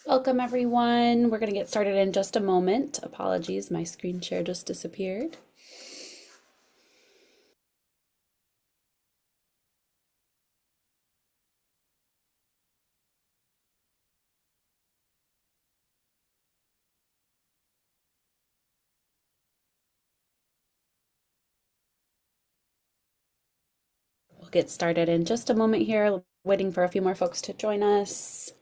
Welcome everyone. We're going to get started in just a moment. Apologies, my screen share just disappeared. We'll get started in just a moment here, waiting for a few more folks to join us.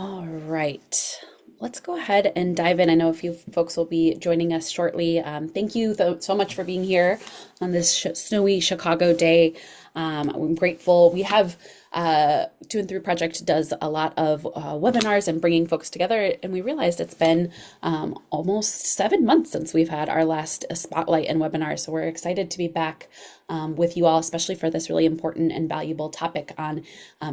All right, let's go ahead and dive in. I know a few folks will be joining us shortly. Thank you so much for being here on this snowy Chicago day. I'm grateful. We have Two and Through Project does a lot of webinars and bringing folks together, and we realized it's been almost 7 months since we've had our last spotlight and webinar. So we're excited to be back with you all, especially for this really important and valuable topic on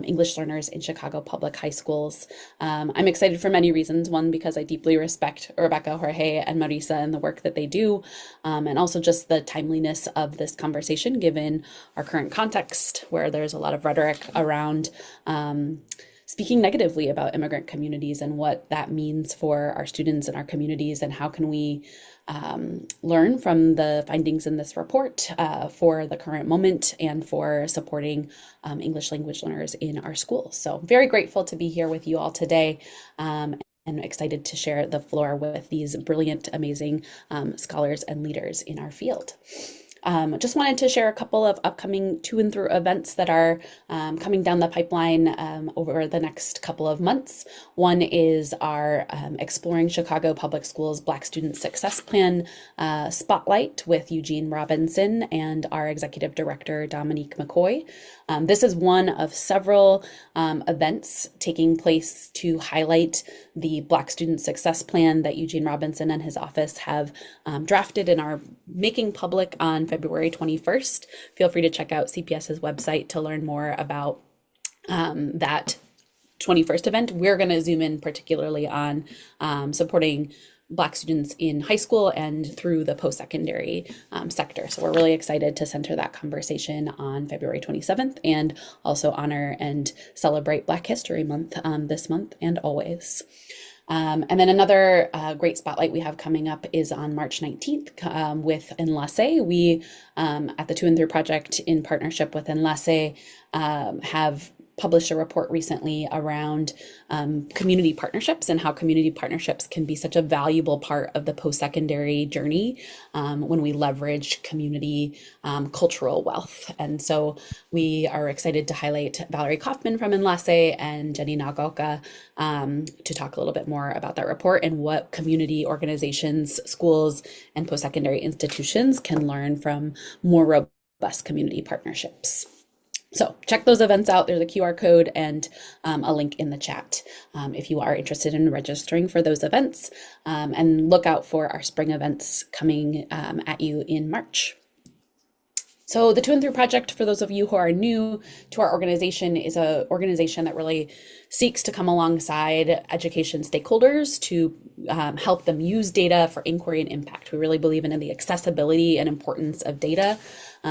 English learners in Chicago public high schools. I'm excited for many reasons. One, because I deeply respect Rebecca, Jorge, and Marisa and the work that they do, and also just the timeliness of this conversation given our current context where there's a lot of rhetoric around speaking negatively about immigrant communities and what that means for our students and our communities, and how can we learn from the findings in this report for the current moment and for supporting English language learners in our schools. So very grateful to be here with you all today. And excited to share the floor with these brilliant, amazing scholars and leaders in our field. Just wanted to share a couple of upcoming To and Through events that are coming down the pipeline over the next couple of months. One is our Exploring Chicago Public Schools Black Student Success Plan Spotlight with Eugene Robinson and our Executive Director, Dominique McCoy. This is one of several events taking place to highlight the Black Student Success Plan that Eugene Robinson and his office have drafted and are making public on February 21st. Feel free to check out CPS's website to learn more about that 21st event. We're going to zoom in particularly on supporting Black students in high school and through the post-secondary sector. So we're really excited to center that conversation on February 27th and also honor and celebrate Black History Month this month and always. And then another great spotlight we have coming up is on March 19th with Enlace. We, at the To and Through Project in partnership with Enlace, have published a report recently around community partnerships and how community partnerships can be such a valuable part of the post-secondary journey when we leverage community cultural wealth. And so we are excited to highlight Valerie Kaufman from Enlace and Jenny Nagaoka to talk a little bit more about that report and what community organizations, schools, and post-secondary institutions can learn from more robust community partnerships. So check those events out. There's a QR code and a link in the chat if you are interested in registering for those events. And look out for our spring events coming at you in March. So the To and Through Project, for those of you who are new to our organization, is an organization that really seeks to come alongside education stakeholders to help them use data for inquiry and impact. We really believe in the accessibility and importance of data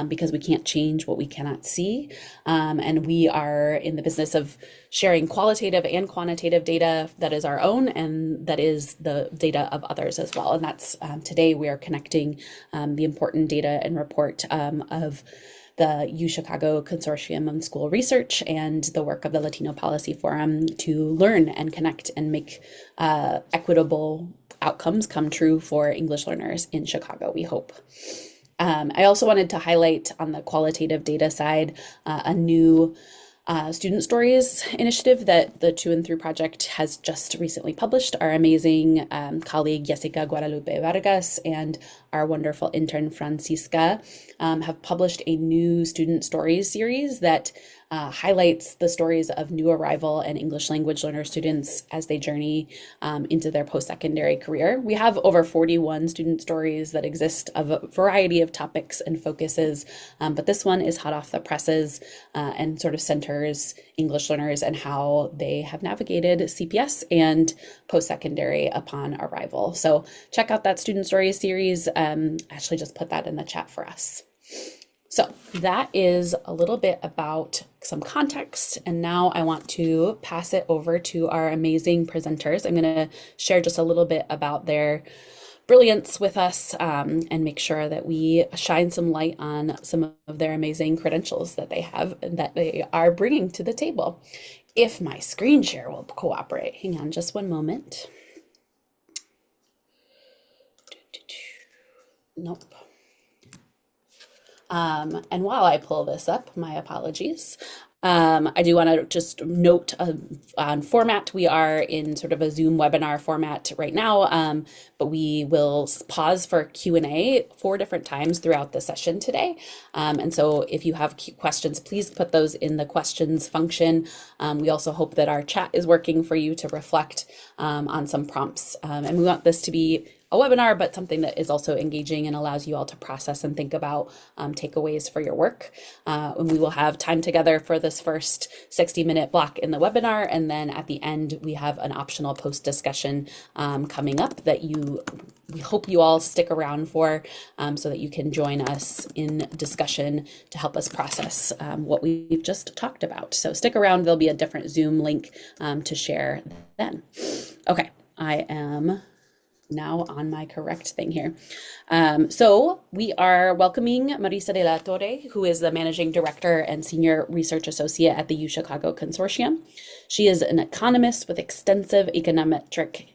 because we can't change what we cannot see. And we are in the business of sharing qualitative and quantitative data that is our own and that is the data of others as well. And that's today we are connecting the important data and report of the UChicago Consortium on School Research and the work of the Latino Policy Forum to learn and connect and make equitable outcomes come true for English learners in Chicago, we hope. I also wanted to highlight on the qualitative data side a new student stories initiative that the To and Through Project has just recently published. Our amazing colleague Jessica Guadalupe Vargas and our wonderful intern Francisca have published a new student stories series that highlights the stories of new arrival and English language learner students as they journey into their post-secondary career. We have over 41 student stories that exist of a variety of topics and focuses, but this one is hot off the presses and sort of centers English learners and how they have navigated CPS and post-secondary upon arrival. So check out that student stories series. Ashley just put that in the chat for us. So that is a little bit about some context. And now I want to pass it over to our amazing presenters. I'm going to share just a little bit about their brilliance with us and make sure that we shine some light on some of their amazing credentials that they have and that they are bringing to the table. If my screen share will cooperate. Hang on just one moment. Nope. And while I pull this up, my apologies. I do want to just note on format, we are in sort of a Zoom webinar format right now, but we will pause for Q&A 4 different times throughout the session today. And so if you have questions, please put those in the questions function. We also hope that our chat is working for you to reflect on some prompts. And we want this to be a webinar, but something that is also engaging and allows you all to process and think about takeaways for your work. And we will have time together for this first 60-minute block in the webinar. And then at the end, we have an optional post discussion coming up that we hope you all stick around for so that you can join us in discussion to help us process what we've just talked about. So stick around, there'll be a different Zoom link to share then. Okay, I am now on my correct thing here. So we are welcoming Marisa de la Torre, who is the Managing Director and Senior Research Associate at the UChicago Consortium. She is an economist with extensive econometric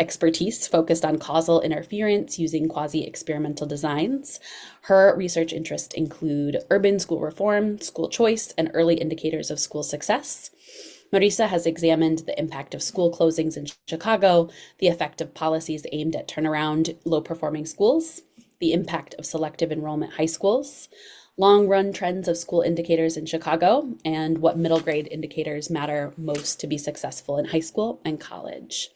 expertise focused on causal interference using quasi-experimental designs. Her research interests include urban school reform, school choice, and early indicators of school success. Marisa has examined the impact of school closings in Chicago, the effect of policies aimed at turnaround low-performing schools, the impact of selective enrollment high schools, long-run trends of school indicators in Chicago, and what middle grade indicators matter most to be successful in high school and college.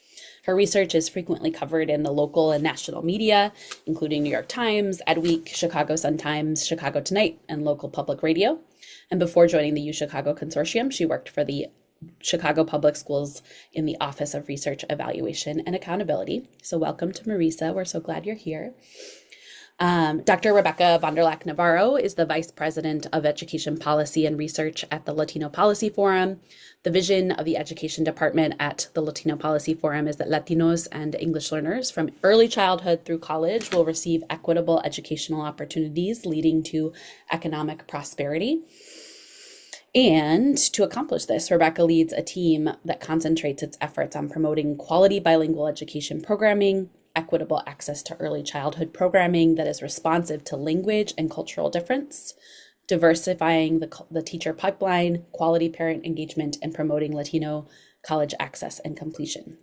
Her research is frequently covered in the local and national media, including New York Times, Adweek, Chicago Sun-Times, Chicago Tonight, and local public radio. And before joining the UChicago Consortium, she worked for the Chicago Public Schools in the Office of Research Evaluation and Accountability. So welcome to Marisa. We're so glad you're here. Dr. Rebecca Vonderlack-Navarro is the Vice President of Education Policy and Research at the Latino Policy Forum. The vision of the Education Department at the Latino Policy Forum is that Latinos and English learners from early childhood through college will receive equitable educational opportunities leading to economic prosperity. And to accomplish this, Rebecca leads a team that concentrates its efforts on promoting quality bilingual education programming, equitable access to early childhood programming that is responsive to language and cultural difference, diversifying the teacher pipeline, quality parent engagement, and promoting Latino college access and completion.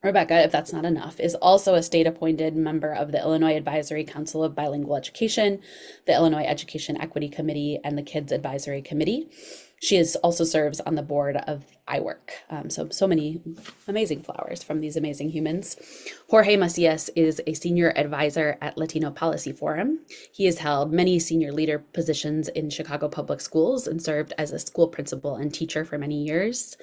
Rebecca, if that's not enough, is also a state-appointed member of the Illinois Advisory Council of Bilingual Education, the Illinois Education Equity Committee, and the Kids Advisory Committee. She also serves on the board of iWork. So many amazing flowers from these amazing humans. Jorge Macias is a senior advisor at Latino Policy Forum. He has held many senior leader positions in Chicago public schools and served as a school principal and teacher for many years.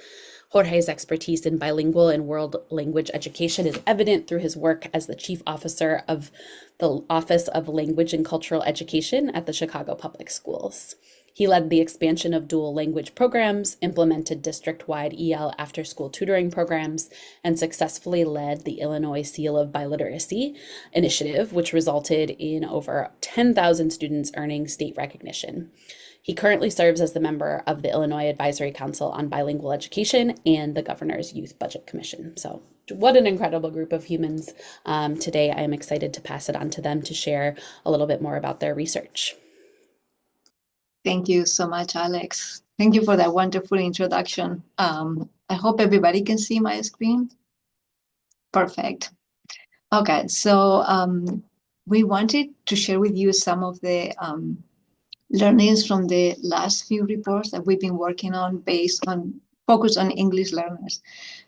Jorge's expertise in bilingual and world language education is evident through his work as the chief officer of the Office of Language and Cultural Education at the Chicago Public Schools. He led the expansion of dual language programs, implemented district-wide EL after-school tutoring programs, and successfully led the Illinois Seal of Biliteracy initiative, which resulted in over 10,000 students earning state recognition. He currently serves as the member of the Illinois Advisory Council on Bilingual Education and the Governor's Youth Budget Commission. So what an incredible group of humans. Today, I am excited to pass it on to them to share a little bit more about their research. Thank you so much, Alex. Thank you for that wonderful introduction. I hope everybody can see my screen. Perfect. Okay, so we wanted to share with you some of the learnings from the last few reports that we've been working on focused on English learners.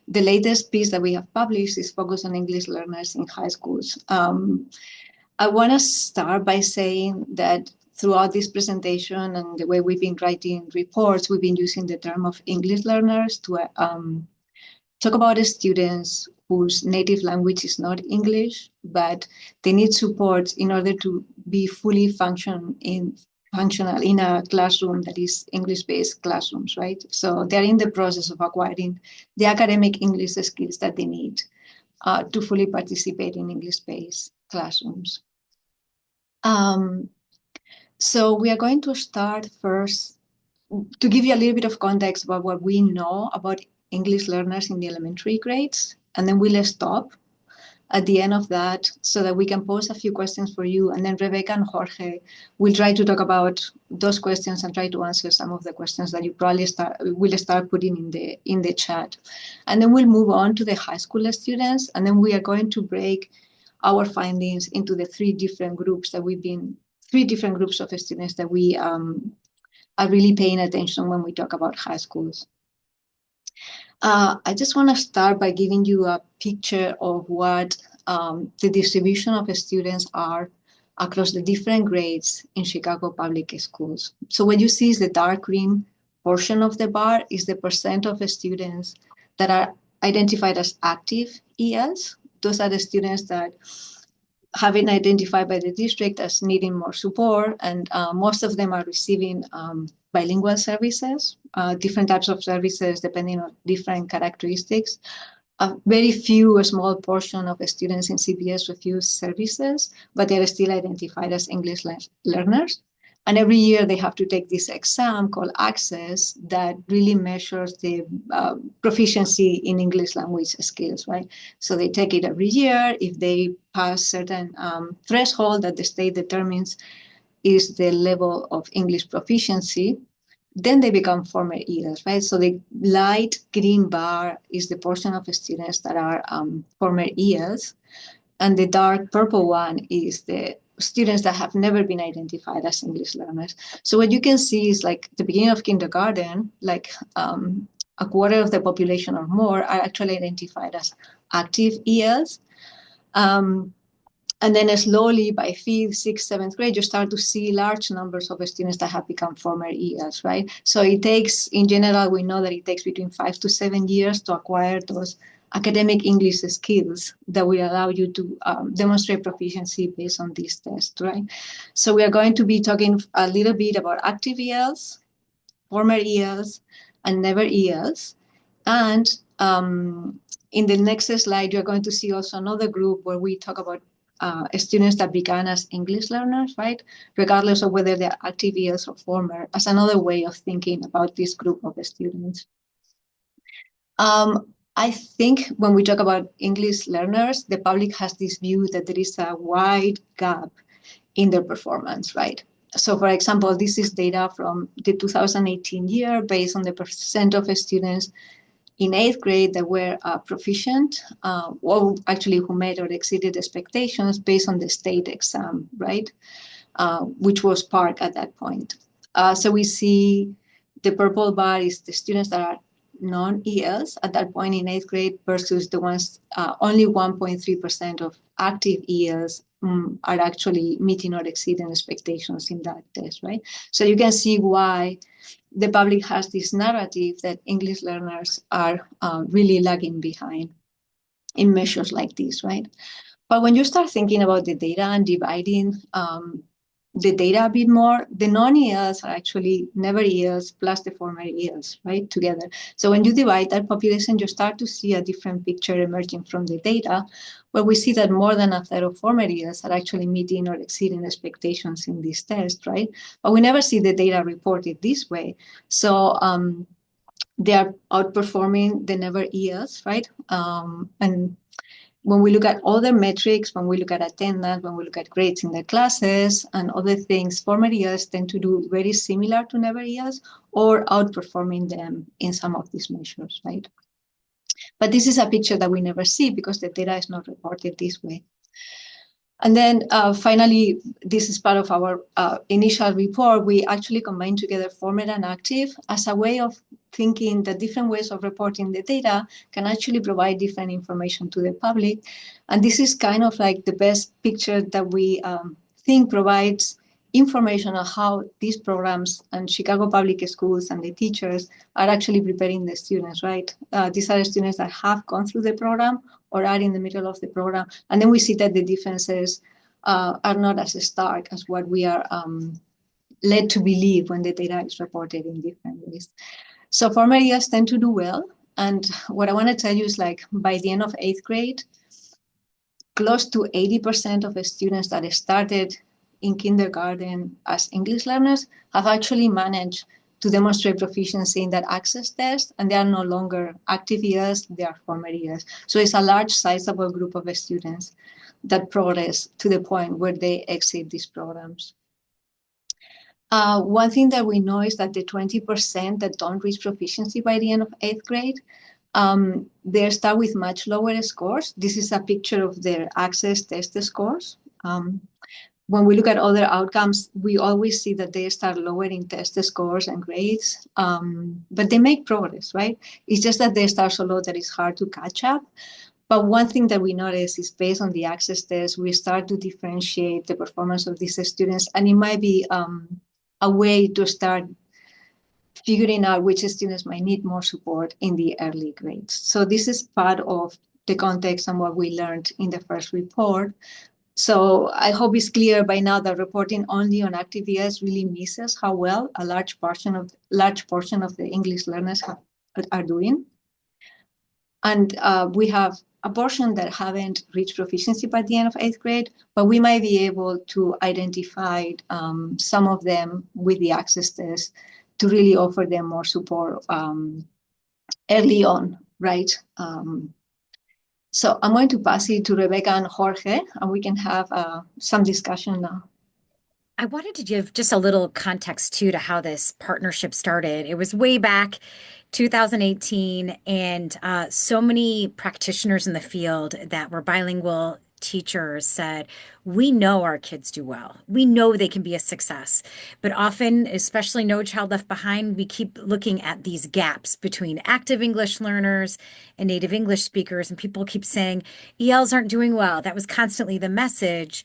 The latest piece that we have published is focused on English learners in high schools. I want to start by saying that throughout this presentation and the way we've been writing reports, we've been using the term of English learners to talk about the students whose native language is not English, but they need support in order to be fully functional in a classroom that is English-based classrooms, right? So they're in the process of acquiring the academic English skills that they need to fully participate in English-based classrooms. So we are going to start first to give you a little bit of context about what we know about English learners in the elementary grades, and then we'll stop at the end of that so that we can pose a few questions for you, and then Rebecca and Jorge will try to talk about those questions and try to answer some of the questions that you probably will start putting in the chat. And then we'll move on to the high school students, and then we are going to break our findings into the three different groups of students that we are really paying attention when we talk about high schools. I just want to start by giving you a picture of what the distribution of students are across the different grades in Chicago public schools. So what you see is the dark green portion of the bar is the percent of students that are identified as active ELs. Those are the students that have been identified by the district as needing more support, and most of them are receiving bilingual services, different types of services depending on different characteristics. Very few, a small portion of students in CPS refuse services, but they're still identified as English learners. And every year they have to take this exam called Access that really measures the proficiency in English language skills, right? So they take it every year. If they pass certain threshold that the state determines is the level of English proficiency, then they become former ELs, right? So the light green bar is the portion of students that are former ELs, and the dark purple one is the students that have never been identified as English learners. So what you can see is like the beginning of kindergarten, like a quarter of the population or more are actually identified as active ELs. And then slowly by 5th, 6th, 7th grade, you start to see large numbers of students that have become former ELs, right? So it takes, in general, we know that it takes between 5 to 7 years to acquire those academic English skills that will allow you to demonstrate proficiency based on this test, right? So we are going to be talking a little bit about active ELs, former ELs, and never ELs. And in the next slide, you're going to see also another group where we talk about students that began as English learners, right? Regardless of whether they're active ELs or former, as another way of thinking about this group of students. I think when we talk about English learners, the public has this view that there is a wide gap in their performance, right? So for example, this is data from the 2018 year based on the percent of students in 8th grade that were proficient, or actually who met or exceeded expectations based on the state exam, right? Which was PARC at that point. So we see the purple bar is the students that are non-ELs at that point in 8th grade versus the ones, only 1.3% of active ELs are actually meeting or exceeding expectations in that test, right? So you can see why the public has this narrative that English learners are really lagging behind in measures like this, right? But when you start thinking about the data and dividing the data a bit more, the non-ELs are actually never ELs plus the former ELs, right, together. So when you divide that population, you start to see a different picture emerging from the data, where we see that more than a third of former ELs are actually meeting or exceeding expectations in this test, right? But we never see the data reported this way. So they are outperforming the never ELs, right? And when we look at other metrics, when we look at attendance, when we look at grades in their classes and other things, former ELs tend to do very similar to never ELs or outperforming them in some of these measures, right? But this is a picture that we never see because the data is not reported this way. And then finally, this is part of our initial report. We actually combined together formal and active as a way of thinking that different ways of reporting the data can actually provide different information to the public. And this is kind of like the best picture that we think provides information on how these programs and Chicago public schools and the teachers are actually preparing the students, right? These are the students that have gone through the program or are in the middle of the program. And then we see that the differences are not as stark as what we are led to believe when the data is reported in different ways. So former years tend to do well. And what I want to tell you is like by the end of 8th grade, close to 80% of the students that started in kindergarten as English learners have actually managed to demonstrate proficiency in that access test, and they are no longer active years, they are former years. So it's a large sizable group of students that progress to the point where they exit these programs. One thing that we know is that the 20% that don't reach proficiency by the end of 8th grade, they start with much lower scores. This is a picture of their access test scores. When we look at other outcomes, we always see that they start lowering test scores and grades, but they make progress, right? It's just that they start so low that it's hard to catch up. But one thing that we notice is based on the access test, we start to differentiate the performance of these students, and it might be a way to start figuring out which students might need more support in the early grades. So this is part of the context and what we learned in the first report. So I hope it's clear by now that reporting only on active years really misses how well a large portion of the English learners are doing. And we have a portion that haven't reached proficiency by the end of 8th grade, but we might be able to identify some of them with the access test to really offer them more support early on, right? So I'm going to pass it to Rebecca and Jorge, and we can have some discussion now. I wanted to give just a little context too to how this partnership started. It was way back 2018, and so many practitioners in the field that were bilingual teachers said, we know our kids do well. We know they can be a success. But often, especially No Child Left Behind, we keep looking at these gaps between active English learners and native English speakers. And people keep saying ELs aren't doing well. That was constantly the message.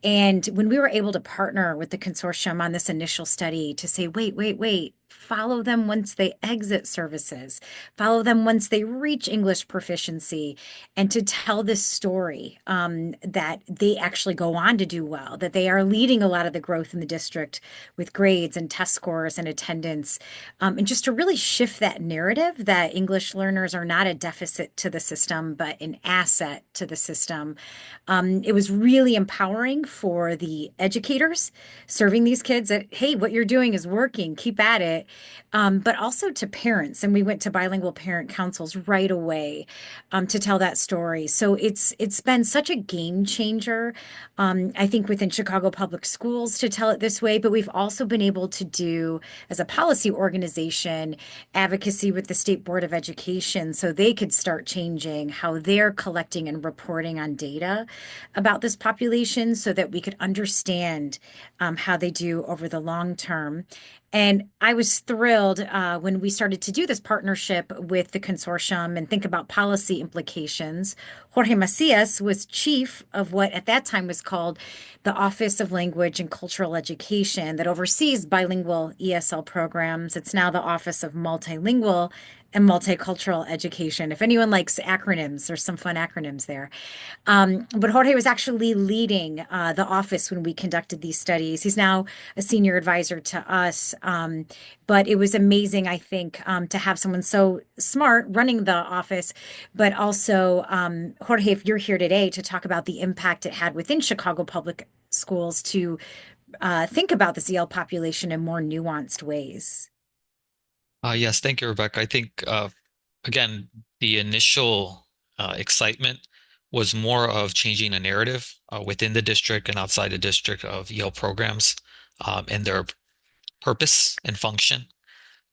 And when we were able to partner with the consortium on this initial study to say, wait, follow them once they exit services, follow them once they reach English proficiency, and to tell this story that they actually go on to do well, that they are leading a lot of the growth in the district with grades and test scores and attendance, and just to really shift that narrative that English learners are not a deficit to the system, but an asset to the system. It was really empowering for the educators serving these kids that, hey, what you're doing is working, keep at it. But also to parents. And we went to bilingual parent councils right away to tell that story. So it's been such a game changer, I think, within Chicago Public Schools to tell it this way. But we've also been able to do, as a policy organization, advocacy with the State Board of Education so they could start changing how they're collecting and reporting on data about this population so that we could understand how they do over the long term. And I was thrilled when we started to do this partnership with the consortium and think about policy implications. Jorge Macias was chief of what at that time was called the Office of Language and Cultural Education that oversees bilingual ESL programs. It's now the Office of Multilingual and Multicultural Education. If anyone likes acronyms, there's some fun acronyms there. But Jorge was actually leading the office when we conducted these studies. He's now a senior advisor to us. But it was amazing, I think, to have someone so smart running the office, but also, Jorge, if you're here today to talk about the impact it had within Chicago Public Schools to think about the CL population in more nuanced ways. Yes, thank you, Rebecca. I think, again, the initial excitement was more of changing a narrative within the district and outside the district of EL programs and their purpose and function.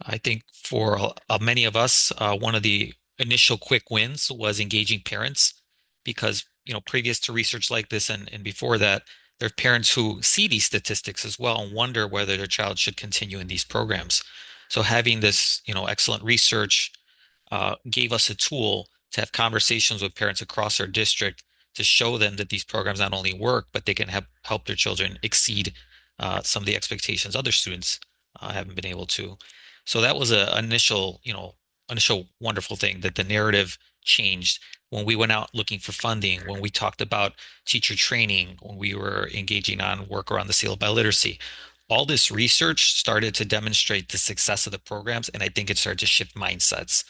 I think for many of us, one of the initial quick wins was engaging parents because previous to research like this and before that, there are parents who see these statistics as well and wonder whether their child should continue in these programs. So having this, excellent research gave us a tool to have conversations with parents across our district to show them that these programs not only work, but they can help their children exceed some of the expectations other students haven't been able to. So that was a initial wonderful thing that the narrative changed when we went out looking for funding, when we talked about teacher training, when we were engaging on work around the seal of biliteracy. All this research started to demonstrate the success of the programs, and I think it started to shift mindsets.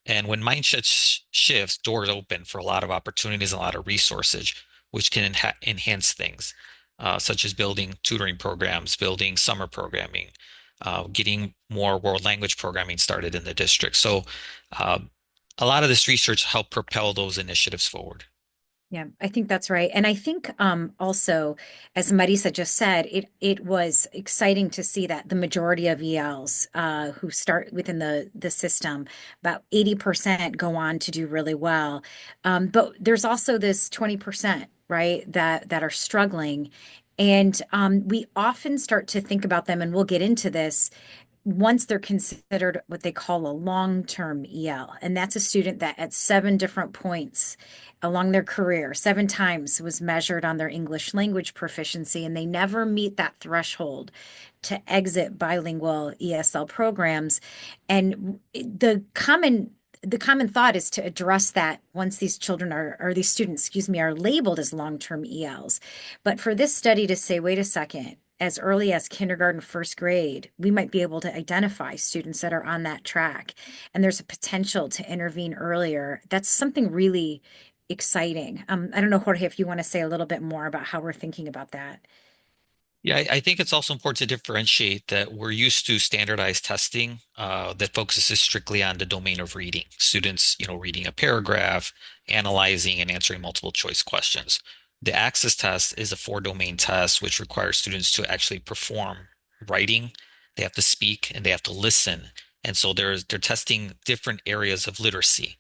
And when mindset shifts, doors open for a lot of opportunities and a lot of resources, which can enhance things, such as building tutoring programs, building summer programming, getting more world language programming started in the district. So a lot of this research helped propel those initiatives forward. Yeah, I think that's right. And I think also, as Marisa just said, it was exciting to see that the majority of ELs who start within the system, about 80% go on to do really well. But there's also this 20%, right, that are struggling. And we often start to think about them, and we'll get into this once they're considered what they call a long-term EL. And that's a student that at 7 different points along their career, 7 times was measured on their English language proficiency, and they never meet that threshold to exit bilingual ESL programs. And the common thought is to address that once these children or these students, excuse me, are labeled as long-term ELs. But for this study to say, wait a second, as early as kindergarten, first grade, we might be able to identify students that are on that track, and there's a potential to intervene earlier. That's something really exciting. I don't know, Jorge, if you want to say a little bit more about how we're thinking about that. Yeah, I think it's also important to differentiate that we're used to standardized testing that focuses strictly on the domain of reading. Students, reading a paragraph, analyzing and answering multiple choice questions. The Access test is a 4 domain test which requires students to actually perform writing. They have to speak and they have to listen. And so they're testing different areas of literacy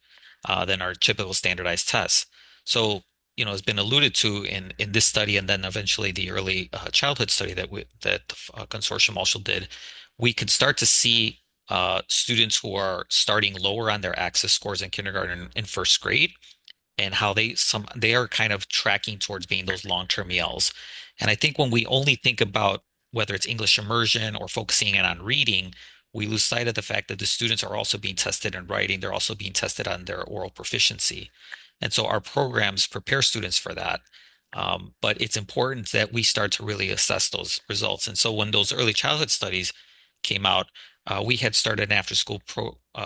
than our typical standardized tests. So has been alluded to in this study, and then eventually the early childhood study that the consortium also did, we could start to see students who are starting lower on their access scores in kindergarten and first grade, and how they are kind of tracking towards being those long-term ELs. And I think when we only think about whether it's English immersion or focusing in on reading, we lose sight of the fact that the students are also being tested in writing. They're also being tested on their oral proficiency. And so our programs prepare students for that. But it's important that we start to really assess those results. And so when those early childhood studies came out, we had started an after-school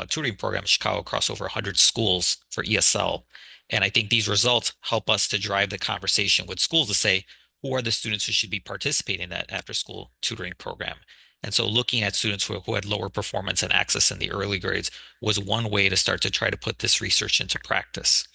tutoring program in Chicago across over 100 schools for ESL. And I think these results help us to drive the conversation with schools to say, who are the students who should be participating in that after-school tutoring program? And so looking at students who had lower performance and access in the early grades was one way to start to try to put this research into practice.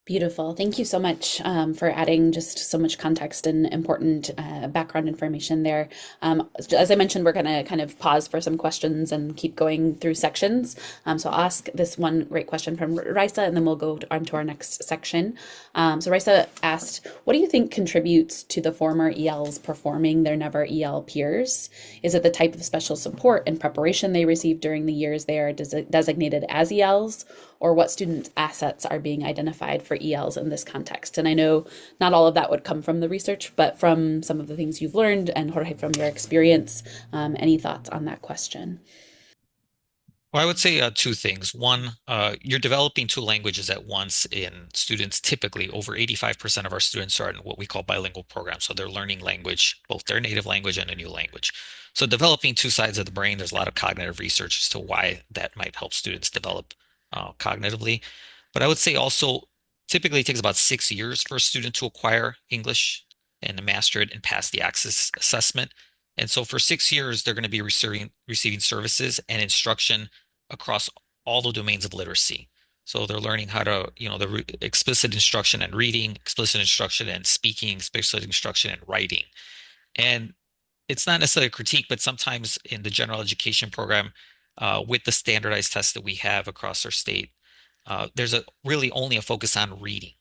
Beautiful. Thank you so much for adding just so much context and important background information there. As I mentioned, we're going to kind of pause for some questions and keep going through sections. So I'll ask this one great question from Risa, and then we'll go on to our next section. So Risa asked, what do you think contributes to the former ELs performing their never EL peers? Is it the type of special support and preparation they receive during the years they are designated as ELs? Or what students' assets are being identified for ELs in this context? And I know not all of that would come from the research, but from some of the things you've learned, and Jorge, from your experience, any thoughts on that question? Well, I would say 2 things. One, you're developing 2 languages at once in students. Typically, over 85% of our students are in what we call bilingual programs. So they're learning language, both their native language and a new language. So developing 2 sides of the brain, there's a lot of cognitive research as to why that might help students develop cognitively. But I would say also, typically it takes about 6 years for a student to acquire English and master it and pass the access assessment. And so for 6 years, they're going to be receiving services and instruction across all the domains of literacy. So they're learning how to, the explicit instruction in reading, explicit instruction in speaking, explicit instruction in writing. And it's not necessarily a critique, but sometimes in the general education program, with the standardized tests that we have across our state, there's really only a focus on reading.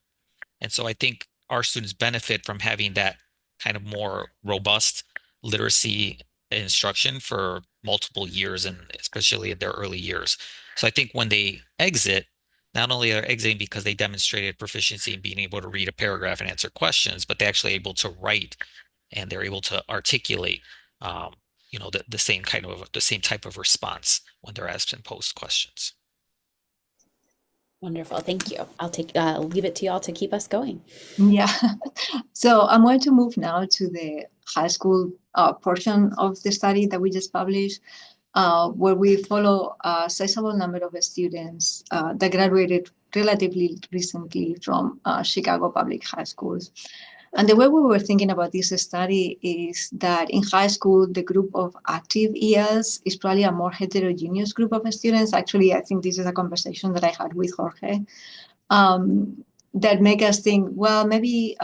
And so I think our students benefit from having that kind of more robust literacy instruction for multiple years, and especially in their early years. So I think when they exit, not only are exiting because they demonstrated proficiency in being able to read a paragraph and answer questions, but they're actually able to write and they're able to articulate, um, the same type of response when they're asked and posed questions. Wonderful. Thank you. I'll leave it to y'all to keep us going. Yeah. So I'm going to move now to the high school portion of the study that we just published, where we follow a sizable number of students that graduated relatively recently from Chicago public high schools. And the way we were thinking about this study is that in high school, the group of active ELs is probably a more heterogeneous group of students. Actually, I think this is a conversation that I had with Jorge that make us think, well, maybe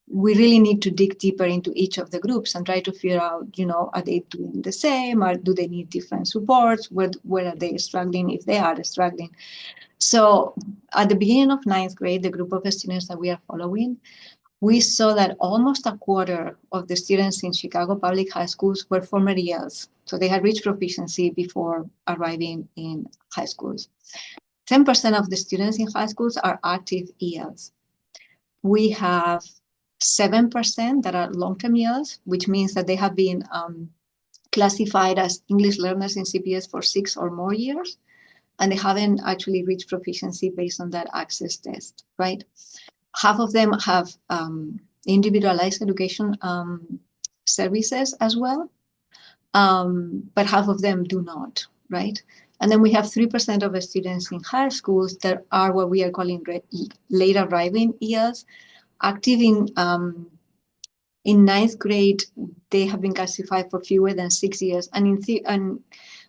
we really need to dig deeper into each of the groups and try to figure out, are they doing the same, or do they need different supports? Where are they struggling, if they are struggling? So at the beginning of ninth grade, the group of students that we are following, we saw that almost a quarter of the students in Chicago public high schools were former ELs. So they had reached proficiency before arriving in high schools. 10% of the students in high schools are active ELs. We have 7% that are long-term ELs, which means that they have been classified as English learners in CPS for 6 or more years, and they haven't actually reached proficiency based on that access test, right? Half of them have individualized education services as well, but half of them do not, right? And then we have 3% of the students in higher schools that are what we are calling late arriving ELs, active in ninth grade. They have been classified for fewer than 6 years. And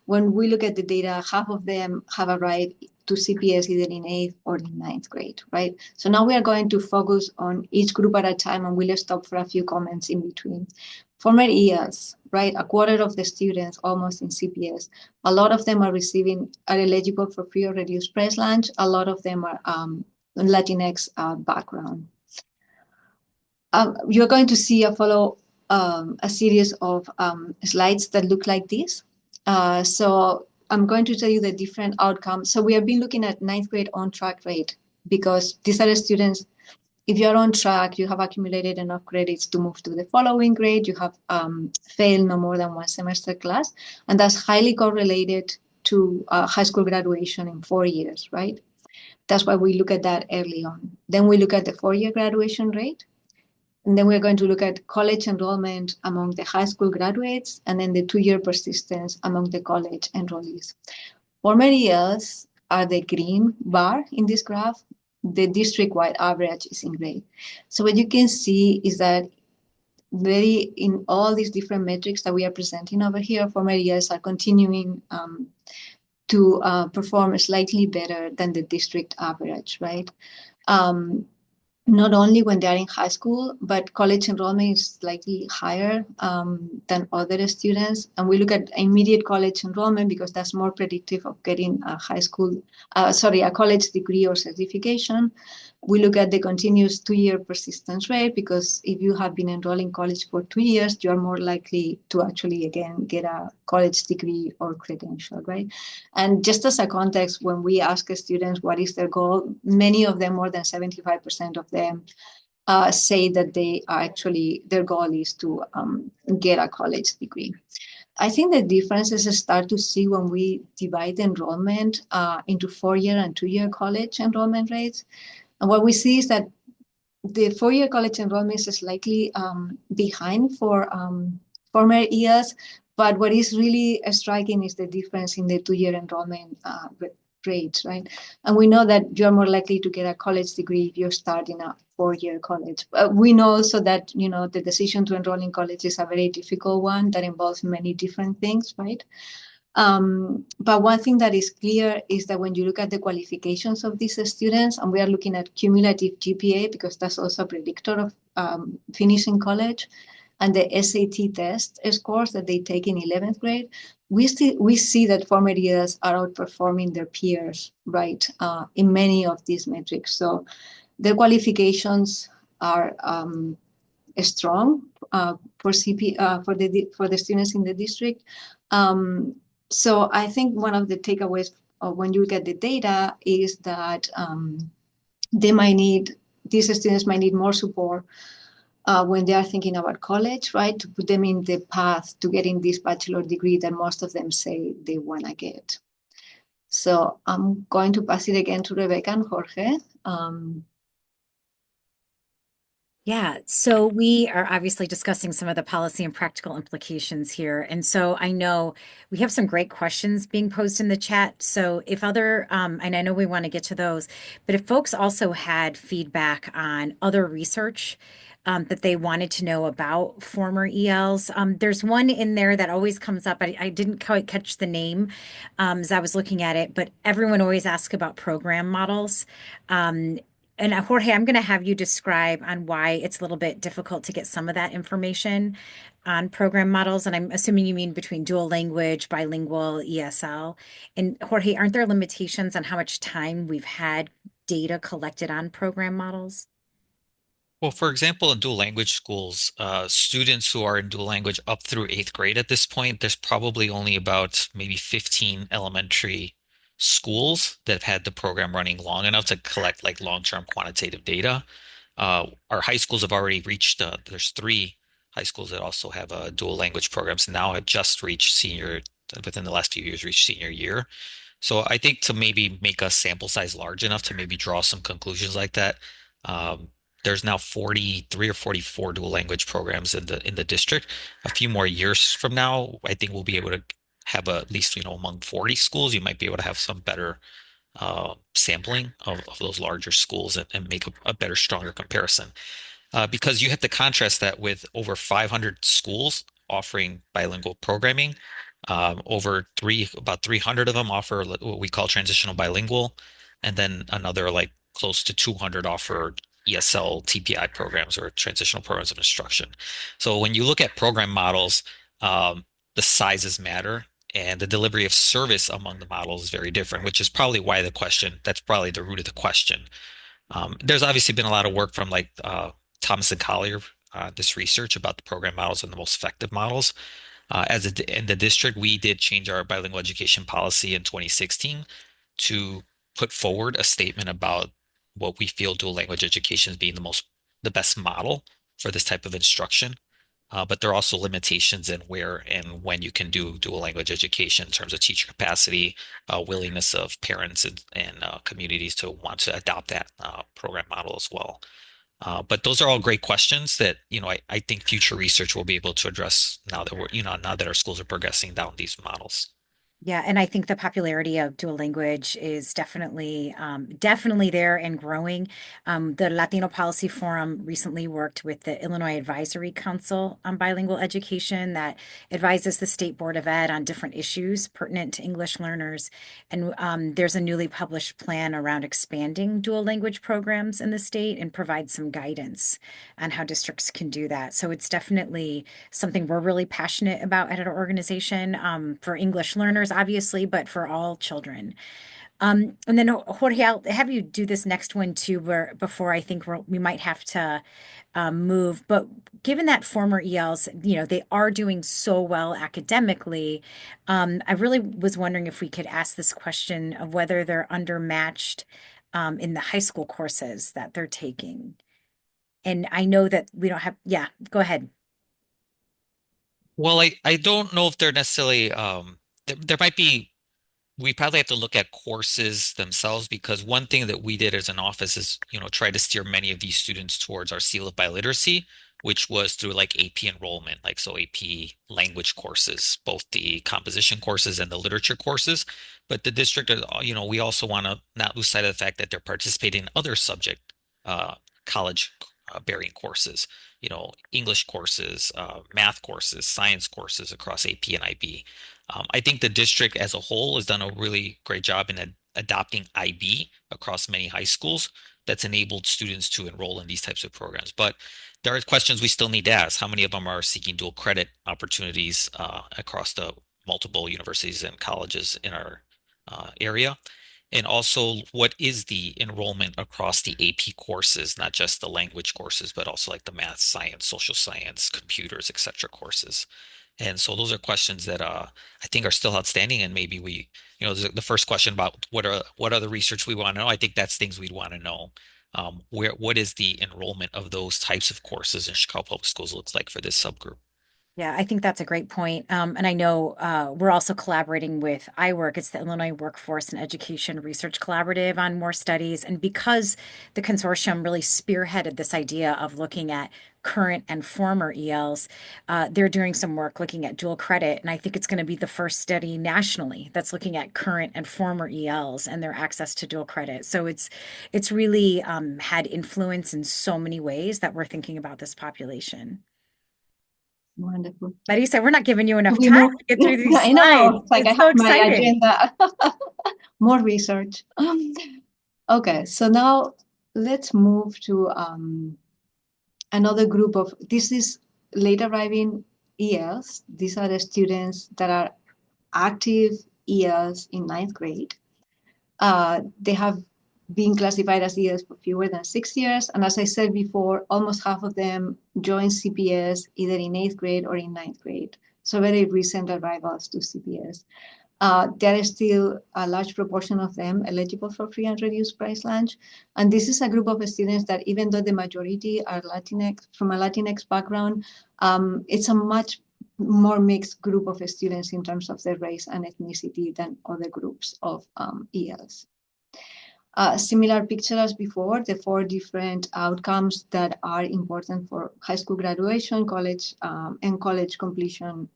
when we look at the data, half of them have arrived to CPS either in 8th or in 9th grade, right? So now we are going to focus on each group at a time, and we'll stop for a few comments in between. Former ELs, right? A quarter of the students almost in CPS. A lot of them are eligible for free or reduced price lunch. A lot of them are Latinx background. You're going to see a series of slides that look like this. So I'm going to tell you the different outcomes. So we have been looking at ninth grade on-track rate, because these are the students, if you're on track, you have accumulated enough credits to move to the following grade, you have failed no more than one semester class, and that's highly correlated to high school graduation in 4 years, right? That's why we look at that early on. Then we look at the 4-year graduation rate. And then we're going to look at college enrollment among the high school graduates, and then the 2-year persistence among the college enrollees. Former ELs are the green bar in this graph. The district-wide average is in gray. So what you can see is that in all these different metrics that we are presenting over here, former ELs are continuing to perform slightly better than the district average, right? Not only when they're in high school, but college enrollment is slightly higher than other students. And we look at immediate college enrollment because that's more predictive of getting a college degree or certification. We look at the continuous 2-year persistence rate, because if you have been enrolled in college for 2 years, you are more likely to actually, again, get a college degree or credential, right? And just as a context, when we ask students what is their goal, many of them, more than 75% of them, say that their goal is to get a college degree. I think the differences start to see when we divide enrollment into 4-year and 2-year college enrollment rates. And what we see is that the 4-year college enrollment is slightly behind for former ELs, but what is really striking is the difference in the 2-year enrollment rates, right? And we know that you're more likely to get a college degree if you start in a 4-year college. We know also that, the decision to enroll in college is a very difficult one that involves many different things, right? But one thing that is clear is that when you look at the qualifications of these students, and we are looking at cumulative GPA, because that's also a predictor of finishing college, and the SAT test scores that they take in 11th grade, we see that former ELs are outperforming their peers, right, in many of these metrics. So their qualifications are strong for for the students in the district. So I think one of the takeaways when you get the data is that these students might need more support when they are thinking about college, right? To put them in the path to getting this bachelor degree that most of them say they want to get. So I'm going to pass it again to Rebecca and Jorge. Yeah, so we are obviously discussing some of the policy and practical implications here. And so I know we have some great questions being posed in the chat. So if and I know we want to get to those, but if folks also had feedback on other research that they wanted to know about former ELs, there's one in there that always comes up. I didn't quite catch the name as I was looking at it, but everyone always asks about program models. And Jorge, I'm going to have you describe on why it's a little bit difficult to get some of that information on program models. And I'm assuming you mean between dual language, bilingual, ESL. And Jorge, aren't there limitations on how much time we've had data collected on program models? Well, for example, in dual language schools, students who are in dual language up through 8th grade at this point, there's probably only about maybe 15 elementary schools that have had the program running long enough to collect like long-term quantitative data. Our high schools have already reached, there's 3 high schools that also have dual language programs now have just reached within the last few years, reached senior year. So I think to maybe make a sample size large enough to maybe draw some conclusions like that, there's now 43 or 44 dual language programs in the district. A few more years from now, I think we'll be able to have at least, among 40 schools, you might be able to have some better sampling of those larger schools and make a better, stronger comparison. Because you have to contrast that with over 500 schools offering bilingual programming. About 300 of them offer what we call transitional bilingual, and then another like close to 200 offer ESL TPI programs or transitional programs of instruction. So when you look at program models, the sizes matter, and the delivery of service among the models is very different, which is probably why that's probably the root of the question. There's obviously been a lot of work from like Thomas and Collier, this research about the program models and the most effective models. In the district, we did change our bilingual education policy in 2016 to put forward a statement about what we feel dual language education as being the best model for this type of instruction. But there are also limitations in where and when you can do dual language education in terms of teacher capacity, willingness of parents and communities to want to adopt that program model as well. But those are all great questions that, I think future research will be able to address now that our schools are progressing down these models. Yeah, and I think the popularity of dual language is definitely there and growing. The Latino Policy Forum recently worked with the Illinois Advisory Council on bilingual education that advises the State Board of Ed on different issues pertinent to English learners. And there's a newly published plan around expanding dual language programs in the state and provide some guidance on how districts can do that. So it's definitely something we're really passionate about at our organization for English learners, obviously, but for all children. And then Jorge, I'll have you do this next one too, before I think we might have to move. But given that former ELs, they are doing so well academically, I really was wondering if we could ask this question of whether they're undermatched in the high school courses that they're taking. And I know that we don't have, yeah, go ahead. Well, I don't know if they're necessarily there might be we probably have to look at courses themselves, because one thing that we did as an office is, try to steer many of these students towards our seal of biliteracy, which was through like AP enrollment, like so AP language courses, both the composition courses and the literature courses. But the district, we also want to not lose sight of the fact that they're participating in other subject college bearing courses, English courses, math courses, science courses across AP and IB. I think the district as a whole has done a really great job in adopting IB across many high schools that's enabled students to enroll in these types of programs. But there are questions we still need to ask. How many of them are seeking dual credit opportunities across the multiple universities and colleges in our area? And also, what is the enrollment across the AP courses, not just the language courses, but also like the math, science, social science, computers, etc. courses? And so those are questions that I think are still outstanding. And maybe we, the first question about what are the research we want to know? I think that's things we'd want to know. What is the enrollment of those types of courses in Chicago Public Schools looks like for this subgroup? Yeah, I think that's a great point. And I know we're also collaborating with iWork. It's the Illinois Workforce and Education Research Collaborative on more studies. And because the consortium really spearheaded this idea of looking at current and former ELs, they're doing some work looking at dual credit. And I think it's going to be the first study nationally that's looking at current and former ELs and their access to dual credit. So it's really had influence in so many ways that we're thinking about this population. Wonderful. Marisa, we're not giving you enough We time move. to get through these I know. slides. It's like I It's so have my exciting. agenda. More research. Okay, so now let's move to another group of, this is late arriving ELs. These are the students that are active ELs in ninth grade. They have been classified as ELs for fewer than 6 years. And as I said before, almost half of them joined CPS either in 8th grade or in ninth grade. So very recent arrivals to CPS. There is still a large proportion of them eligible for free and reduced price lunch. And this is a group of students that even though the majority are Latinx, from a Latinx background, it's a much more mixed group of students in terms of their race and ethnicity than other groups of ELs. Similar picture as before, the 4 different outcomes that are important for high school graduation, college, and college completion.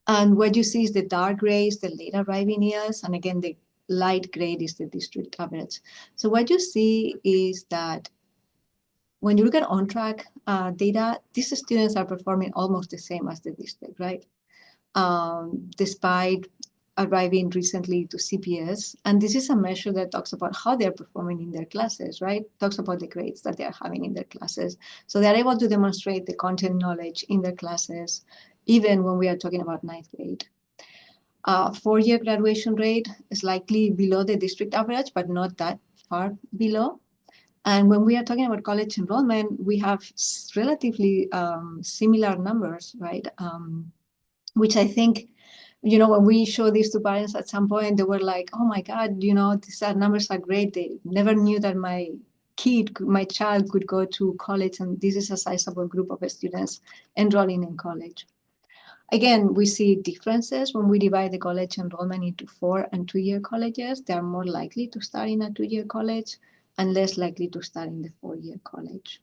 And what you see is the dark gray is the late arriving years, and again, the light gray is the district average. So what you see is that when you look at on-track data, these students are performing almost the same as the district, right? Despite arriving recently to CPS. And this is a measure that talks about how they're performing in their classes, right? Talks about the grades that they're having in their classes. So they're able to demonstrate the content knowledge in their classes, even when we are talking about ninth grade. 4-year graduation rate is likely below the district average, but not that far below. And when we are talking about college enrollment, we have relatively similar numbers, right? Which I think, when we show this to parents at some point, they were like, oh my God, these numbers are great. They never knew that my child could go to college, and this is a sizable group of students enrolling in college. Again, we see differences when we divide the college enrollment into 4 and 2-year colleges. They are more likely to start in a 2-year college and less likely to start in the 4-year college.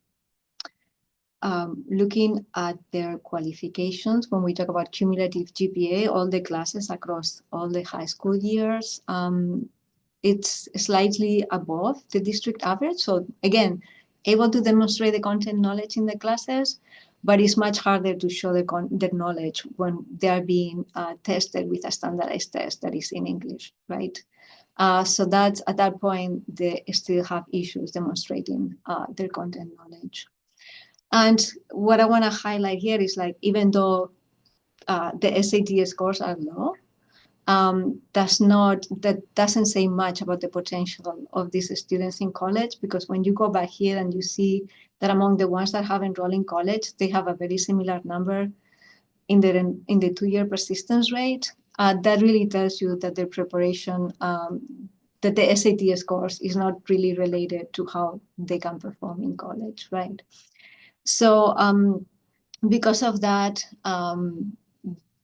Looking at their qualifications, when we talk about cumulative GPA, all the classes across all the high school years, it's slightly above the district average. So again, able to demonstrate the content knowledge in the classes, but it's much harder to show the knowledge when they are being tested with a standardized test that is in English, right? So that's at that point, they still have issues demonstrating their content knowledge. And what I want to highlight here is like, even though the SAT scores are low, that doesn't say much about the potential of these students in college, because when you go back here and you see that among the ones that have enrolled in college, they have a very similar number in the 2-year persistence rate. That really tells you that their preparation, that the SAT scores is not really related to how they can perform in college, right? So because of that,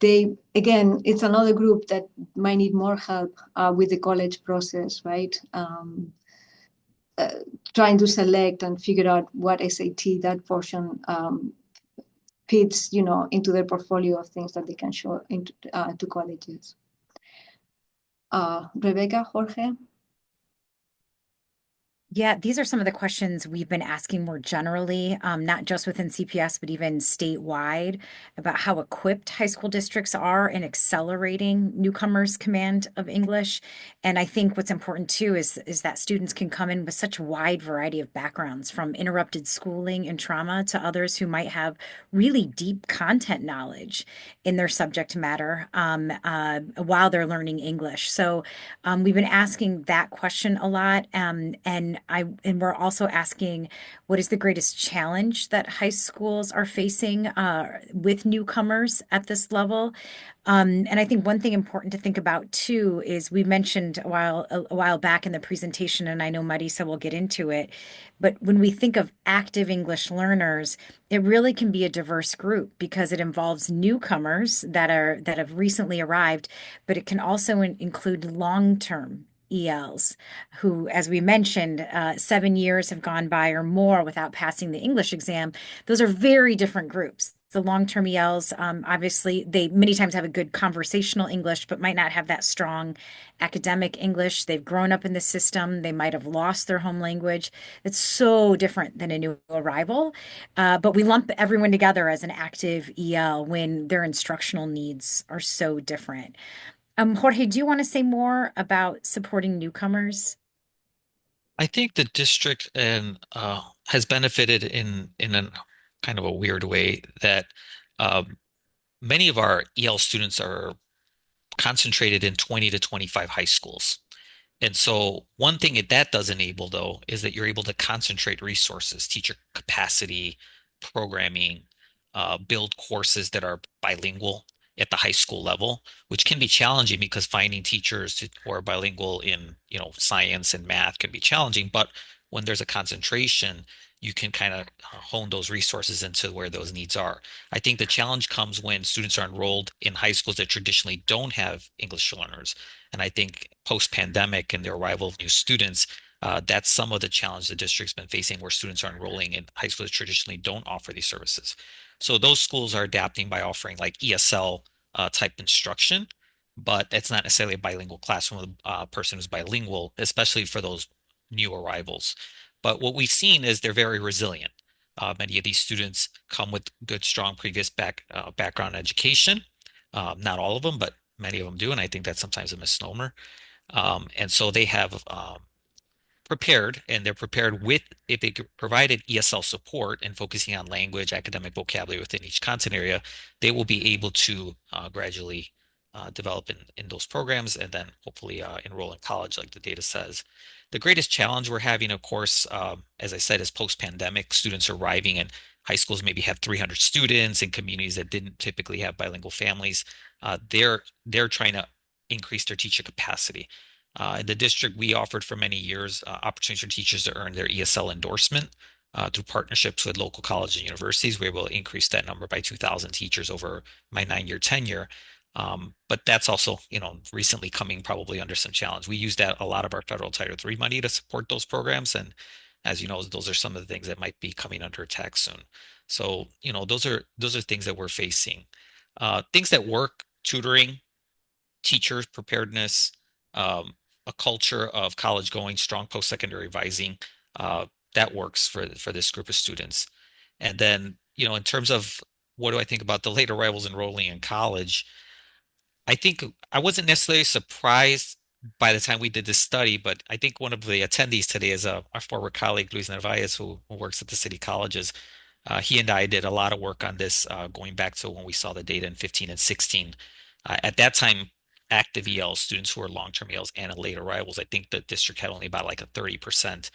it's another group that might need more help with the college process, right? Trying to select and figure out what SAT that portion fits, into their portfolio of things that they can show into to colleges. Rebecca, Jorge? Yeah, these are some of the questions we've been asking more generally, not just within CPS, but even statewide, about how equipped high school districts are in accelerating newcomers' command of English. And I think what's important too is that students can come in with such wide variety of backgrounds, from interrupted schooling and trauma to others who might have really deep content knowledge in their subject matter while they're learning English. So we've been asking that question a lot, and we're also asking what is the greatest challenge that high schools are facing with newcomers at this level. And I think one thing important to think about too is we mentioned a while back in the presentation, and I know Marisa will get into it, but when we think of active English learners, it really can be a diverse group because it involves newcomers that have recently arrived, but it can also include long-term ELs who, as we mentioned, 7 years have gone by or more without passing the English exam. Those are very different groups. The long-term ELs, obviously, they many times have a good conversational English, but might not have that strong academic English. They've grown up in the system. They might have lost their home language. It's so different than a new arrival. But we lump everyone together as an active EL when their instructional needs are so different. Jorge, do you want to say more about supporting newcomers? I think the district and has benefited in a kind of a weird way that um, many of our EL students are concentrated in 20 to 25 high schools. And so one thing that does enable, though, is that you're able to concentrate resources, teacher capacity, programming, build courses that are bilingual at the high school level, which can be challenging because finding who are bilingual in, science and math can be challenging. But when there's a concentration, you can kind of hone those resources into where those needs are. I think the challenge comes when students are enrolled in high schools that traditionally don't have English learners. And I think post-pandemic and the arrival of new students, that's some of the challenge the district's been facing where students are enrolling in high schools that traditionally don't offer these services. So those schools are adapting by offering like ESL type instruction, but that's not necessarily a bilingual classroom with a person who's bilingual, especially for those new arrivals. But what we've seen is they're very resilient. Many of these students come with good, strong previous background education. Not all of them, but many of them do, and I think that's sometimes a misnomer. And so they have prepared, and they're prepared with, if they provided ESL support and focusing on language, academic vocabulary within each content area, they will be able to gradually develop in those programs and then hopefully enroll in college, like the data says. The greatest challenge we're having, of course, as I said, is post-pandemic students arriving in high schools maybe have 300 students in communities that didn't typically have bilingual families. They're trying to increase their teacher capacity. In the district, we offered for many years opportunities for teachers to earn their ESL endorsement through partnerships with local colleges and universities. We were able to increase that number by 2,000 teachers over my 9-year tenure. But that's also, recently coming probably under some challenge. We use that a lot of our federal Title III money to support those programs, and as you know, those are some of the things that might be coming under attack soon. So, those are things that we're facing. Things that work: tutoring, teachers preparedness, a culture of college going, strong post-secondary advising. Uh, that works for this group of students. And then, in terms of what do I think about the late arrivals enrolling in college, I think I wasn't necessarily surprised by the time we did this study, but I think one of the attendees today is our former colleague, Luis Narvaez, who works at the city colleges. He and I did a lot of work on this going back to when we saw the data in 15 and 16. At that time, active ELs, students who were long-term ELs and late arrivals, I think the district had only about like a 30%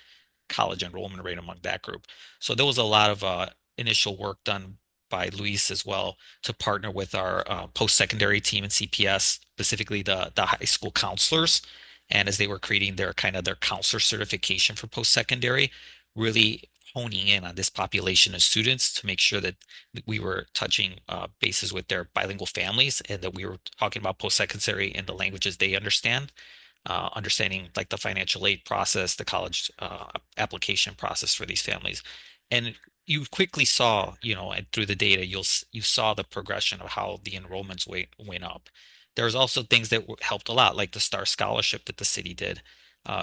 college enrollment rate among that group. So there was a lot of initial work done by Luis as well to partner with our post-secondary team in CPS, specifically the high school counselors. And as they were creating their counselor certification for post-secondary, really honing in on this population of students to make sure that we were touching bases with their bilingual families and that we were talking about post-secondary in the languages they understand, understanding like the financial aid process, the college application process for these families. And you quickly saw, and through the data, you saw the progression of how the enrollments went up. There's also things that helped a lot, like the Star Scholarship that the city did.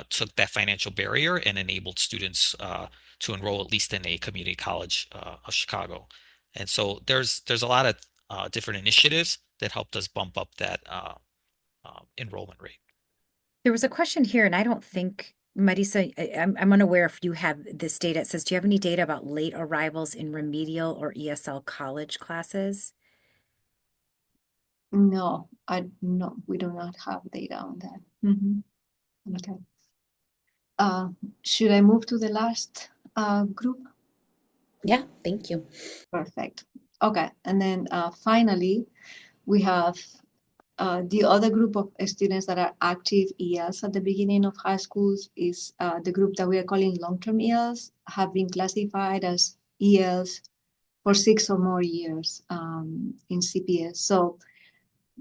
took that financial barrier and enabled students to enroll at least in a community college of Chicago. And so there's a lot of different initiatives that helped us bump up that enrollment rate. There was a question here, and I don't think, Marisa, I'm unaware if you have this data. It says, do you have any data about late arrivals in remedial or ESL college classes? No, we do not have data on that. Mm-hmm. Okay. Should I move to the last group? Yeah, thank you. Perfect. Okay, and then finally, we have the other group of students that are active ELs at the beginning of high schools is the group that we are calling long-term ELs, have been classified as ELs for 6 or more years in CPS. So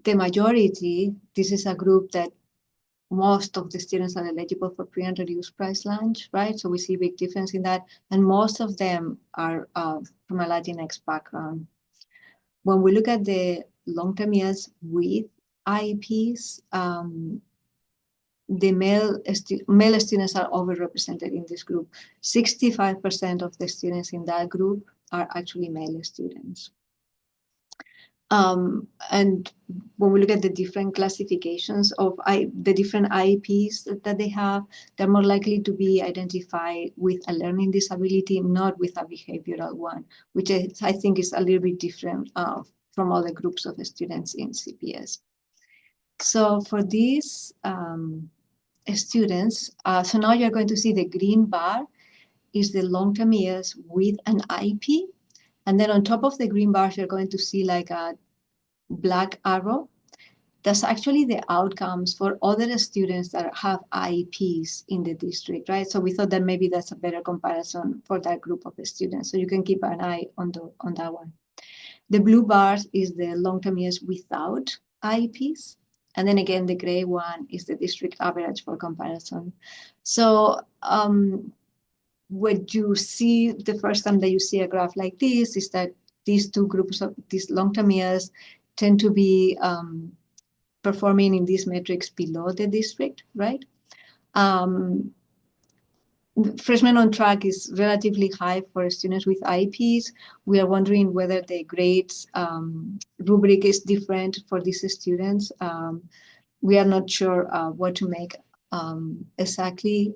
the majority, this is a group that most of the students are eligible for free and reduced price lunch, right? So we see a big difference in that. And most of them are from a Latinx background. When we look at the long-term years with IEPs, the male students are overrepresented in this group. 65% of the students in that group are actually male students. And when we look at the different classifications of the different IEPs that they have, they're more likely to be identified with a learning disability, not with a behavioral one, which I think is a little bit different from other groups of students in CPS. So for these students, so now you're going to see the green bar is the long-term years with an IEP. And then on top of the green bars, you're going to see like a black arrow. That's actually the outcomes for other students that have IEPs in the district, right? So we thought that maybe that's a better comparison for that group of students. So you can keep an eye on that one. The blue bars is the long-term years without IEPs. And then again, the gray one is the district average for comparison. So what you see the first time that you see a graph like this is that these two groups of these long-term years tend to be performing in these metrics below the district, right? Freshmen on track is relatively high for students with IEPs. We are wondering whether the grades rubric is different for these students. We are not sure what to make exactly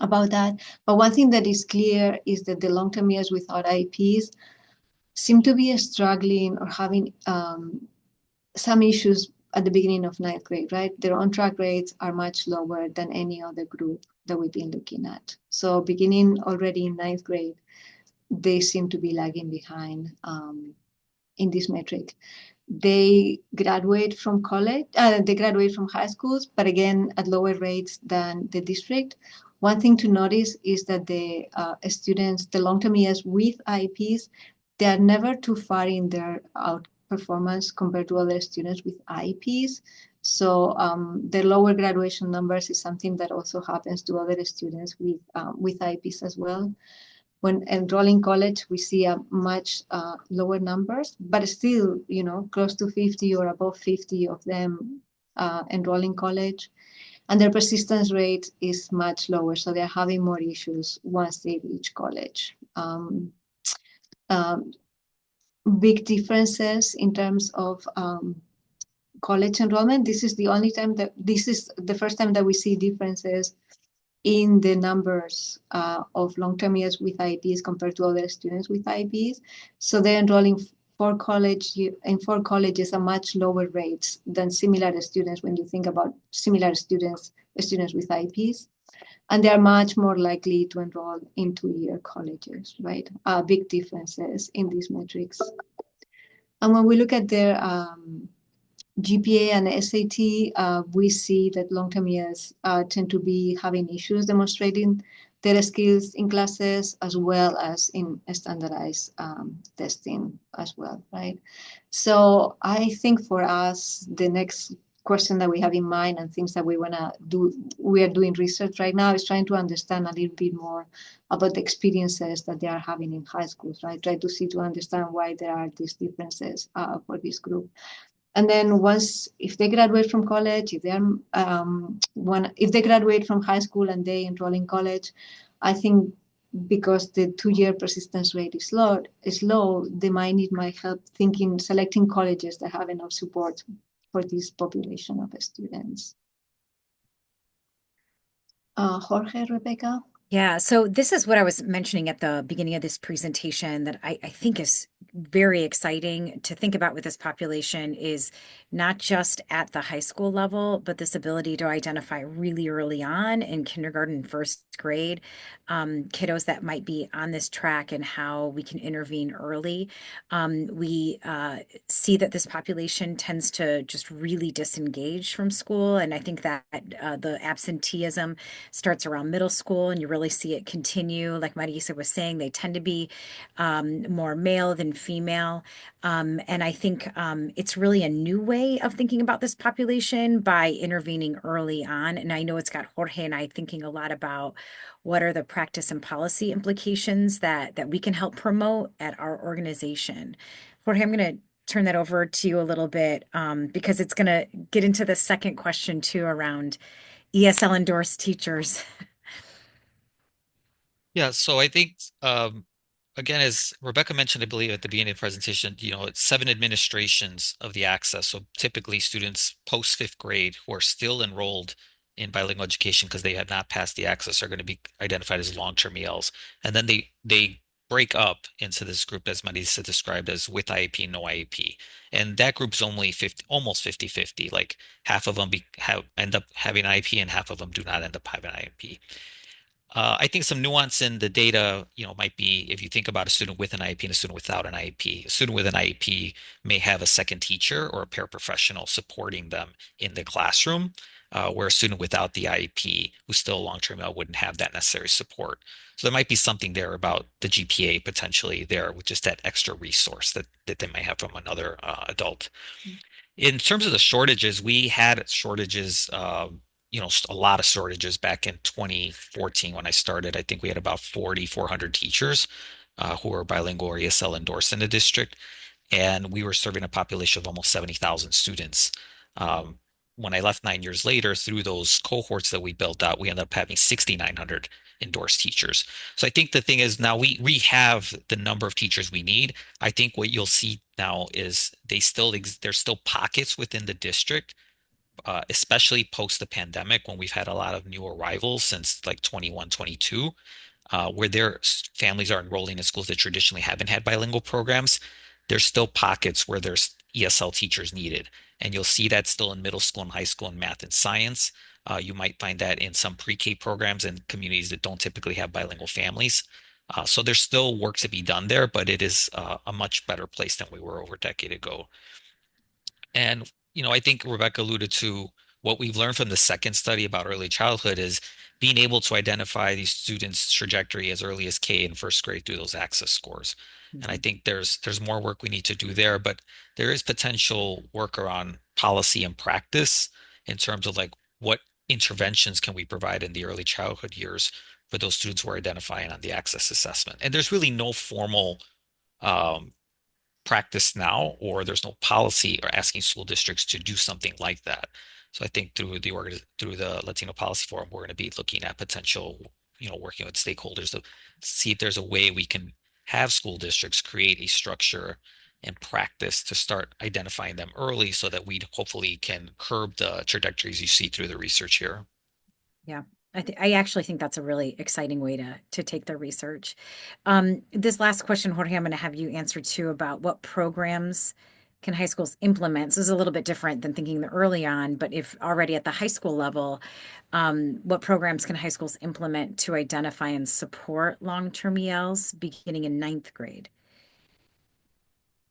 about that. But one thing that is clear is that the long-term years without IEPs seem to be struggling or having some issues at the beginning of 9th grade, right? Their on-track rates are much lower than any other group that we've been looking at. So beginning already in 9th grade, they seem to be lagging behind in this metric. They graduate from college, they graduate from high schools, but again, at lower rates than the district. One thing to notice is that the students, the long-term years with IEPs, they are never too far in their performance compared to other students with IEPs. So the lower graduation numbers is something that also happens to other students with IEPs as well. When enrolling college, we see a much lower numbers, but still, close to 50 or above 50 of them enrolling college. And their persistence rate is much lower. So they're having more issues once they reach college. Big differences in terms of college enrollment. This is the first time that we see differences in the numbers of long-term years with IEPs compared to other students with IEPs. So they're enrolling in 4 colleges at much lower rates than similar students when you think about similar students with IEPs. And they are much more likely to enroll in 2-year colleges, right? Big differences in these metrics. And when we look at their GPA and SAT, we see that long-term years tend to be having issues demonstrating their skills in classes as well as in standardized testing as well, right? So I think for us, the next question that we have in mind and things that we want to do, we are doing research right now, is trying to understand a little bit more about the experiences that they are having in high schools, right? To understand why there are these differences for this group. And then if they graduate from college, if they graduate from high school and they enroll in college, I think because the 2-year persistence rate is low, they might need my help selecting colleges that have enough support for this population of students. Jorge, Rebecca? Yeah, so this is what I was mentioning at the beginning of this presentation that I think is very exciting to think about with this population is not just at the high school level, but this ability to identify really early on in kindergarten, first grade, kiddos that might be on this track and how we can intervene early. We see that this population tends to just really disengage from school, and I think that the absenteeism starts around middle school, and you really see it continue. Like Marisa was saying, they tend to be more male than female. And I think it's really a new way of thinking about this population by intervening early on. And I know it's got Jorge and I thinking a lot about what are the practice and policy implications that we can help promote at our organization. Jorge, I'm going to turn that over to you a little bit because it's going to get into the second question too around ESL endorsed teachers. Yeah, so I think again, as Rebecca mentioned, I believe at the beginning of the presentation, it's 7 administrations of the access. So typically students post fifth grade who are still enrolled in bilingual education because they have not passed the access are going to be identified as long-term ELs. And then they break up into this group as Marisa described as with IEP, no IEP. And that group's only 50, almost 50-50. Like half of them end up having IEP and half of them do not end up having IEP. I think some nuance in the data, might be if you think about a student with an IEP and a student without an IEP. A student with an IEP may have a second teacher or a paraprofessional supporting them in the classroom, where a student without the IEP who's still a long-term EL wouldn't have that necessary support. So there might be something there about the GPA potentially there with just that extra resource that they might have from another adult. In terms of the shortages, we had shortages, a lot of shortages back in 2014 when I started. I think we had about 4,400 teachers who were bilingual or ESL endorsed in the district, and we were serving a population of almost 70,000 students. Um, when I left 9 years later, through those cohorts that we built out, we ended up having 6,900 endorsed teachers. So I think the thing is now we have the number of teachers we need. I think what you'll see now is there's still pockets within the district, especially post the pandemic when we've had a lot of new arrivals since like 21, 22, where their families are enrolling in schools that traditionally haven't had bilingual programs. There's still pockets where there's ESL teachers needed. And you'll see that still in middle school and high school in math and science. You might find that in some pre-K programs in communities that don't typically have bilingual families. So there's still work to be done there, but it is a much better place than we were over a decade ago. And, I think Rebecca alluded to what we've learned from the second study about early childhood is being able to identify these students' trajectory as early as K in first grade through those access scores. And I think there's more work we need to do there, but there is potential work around policy and practice in terms of like what interventions can we provide in the early childhood years for those students who are identifying on the access assessment. And there's really no formal um, practice now, or there's no policy or asking school districts to do something like that. So I think through the Latino Policy Forum, we're going to be looking at potential, working with stakeholders to see if there's a way we can have school districts create a structure and practice to start identifying them early so that we hopefully can curb the trajectories you see through the research here. Yeah, I actually think that's a really exciting way to take the research. This last question, Jorge, I'm going to have you answer too about what programs can high schools implement. So this is a little bit different than thinking the early on, but if already at the high school level, what programs can high schools implement to identify and support long-term ELs beginning in ninth grade?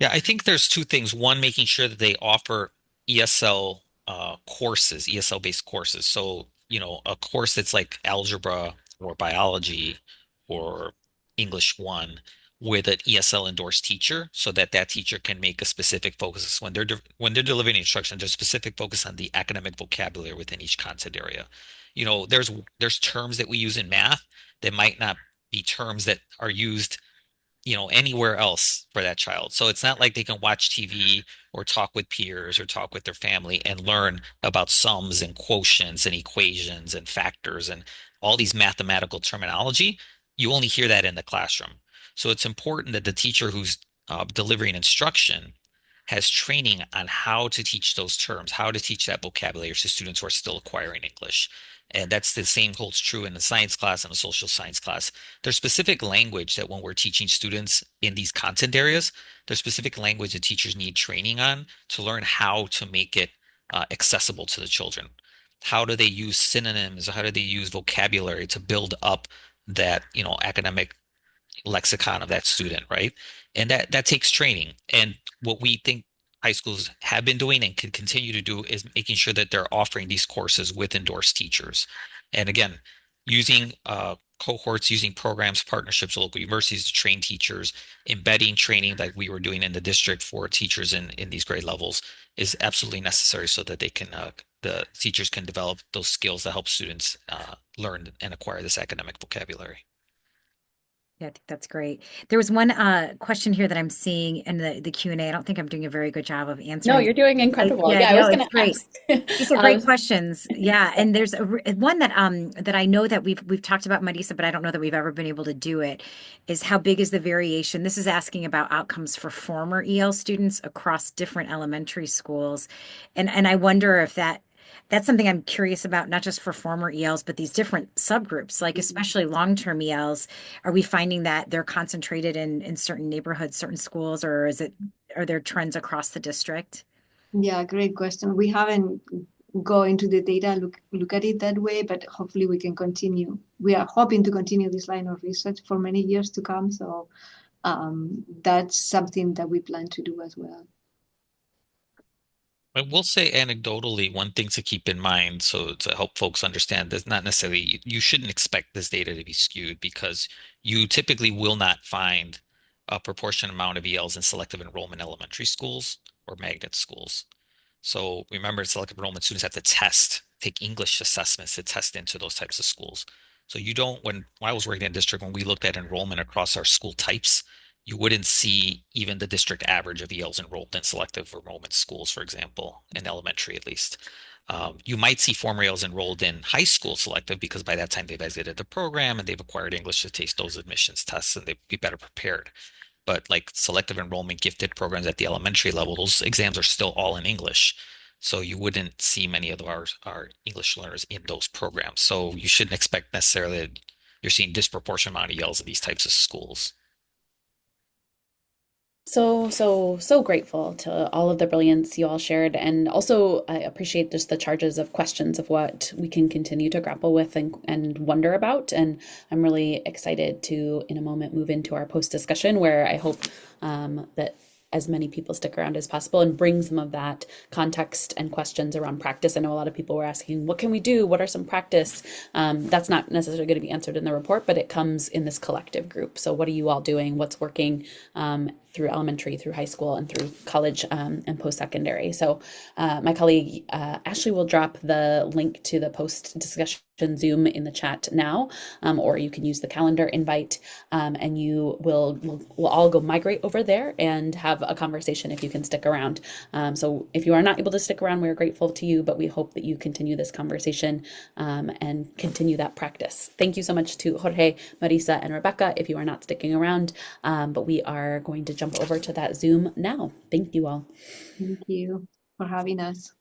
Yeah, I think there's two things. One, making sure that they offer ESL courses, ESL-based courses. So, a course that's like algebra or biology or English 1 with an ESL endorsed teacher so that that teacher can make a specific focus when they're delivering instruction, there's specific focus on the academic vocabulary within each content area. There's terms that we use in math that might not be terms that are used anywhere else for that child. So it's not like they can watch TV or talk with peers or talk with their family and learn about sums and quotients and equations and factors and all these mathematical terminology. You only hear that in the classroom. So it's important that the teacher who's delivering instruction has training on how to teach those terms, how to teach that vocabulary to students who are still acquiring English. And that's the same holds true in the science class and the social science class. There's specific language that when we're teaching students in these content areas, there's specific language that teachers need training on to learn how to make it accessible to the children. How do they use synonyms? How do they use vocabulary to build up that, academic lexicon of that student, right? And that takes training. And what we think high schools have been doing and can continue to do is making sure that they're offering these courses with endorsed teachers. And again, using cohorts, using programs, partnerships with local universities to train teachers, embedding training like we were doing in the district for teachers in these grade levels is absolutely necessary so that the teachers can develop those skills that help students learn and acquire this academic vocabulary. Yeah, I think that's great. There was one question here that I'm seeing in the Q&A. I don't think I'm doing a very good job of No, answering. you're doing incredible. Yeah, Yeah, I no, was it's going to great. ask. These are great questions. Yeah, and there's one that I know that we've talked about, Marisa, but I don't know that we've ever been able to do it. Is how big is the variation? This is asking about outcomes for former EL students across different elementary schools, and I wonder if that's something I'm curious about, not just for former ELs, but these different subgroups, like especially long-term ELs. Are we finding that they're concentrated in certain neighborhoods, certain schools, or are there trends across the district? Yeah, great question. We haven't go into the data, look at it that way, but hopefully we can continue. We are hoping to continue this line of research for many years to come. So that's something that we plan to do as well. I will say anecdotally, one thing to keep in mind, so to help folks understand, that's not necessarily, you shouldn't expect this data to be skewed because you typically will not find a proportionate amount of ELs in selective enrollment elementary schools or magnet schools. So remember, selective enrollment students have to take English assessments to test into those types of schools. So you don't, when I was working in district, when we looked at enrollment across our school types, you wouldn't see even the district average of ELs enrolled in selective enrollment schools, for example, in elementary at least. You might see former ELs enrolled in high school selective because by that time they've exited the program and they've acquired English to take those admissions tests and they'd be better prepared. But like selective enrollment gifted programs at the elementary level, those exams are still all in English. So you wouldn't see many of our English learners in those programs. So you shouldn't expect necessarily that you're seeing disproportionate amount of ELs in these types of schools. So grateful to all of the brilliance you all shared. And also, I appreciate just the charges of questions of what we can continue to grapple with and wonder about. And I'm really excited to, in a moment, move into our post discussion where I hope that as many people stick around as possible and bring some of that context and questions around practice. I know a lot of people were asking, what can we do? What are some practice? That's not necessarily going to be answered in the report, but it comes in this collective group. So what are you all doing? What's working through elementary, through high school, and through college and post-secondary? So my colleague Ashley will drop the link to the post-discussion Zoom in the chat now, or you can use the calendar invite, and we'll all go migrate over there and have a conversation if you can stick around. So if you are not able to stick around, we're grateful to you, but we hope that you continue this conversation and continue that practice. Thank you so much to Jorge, Marisa, and Rebecca if you are not sticking around, but we are going to jump over to that Zoom now. Thank you all. Thank you for having us.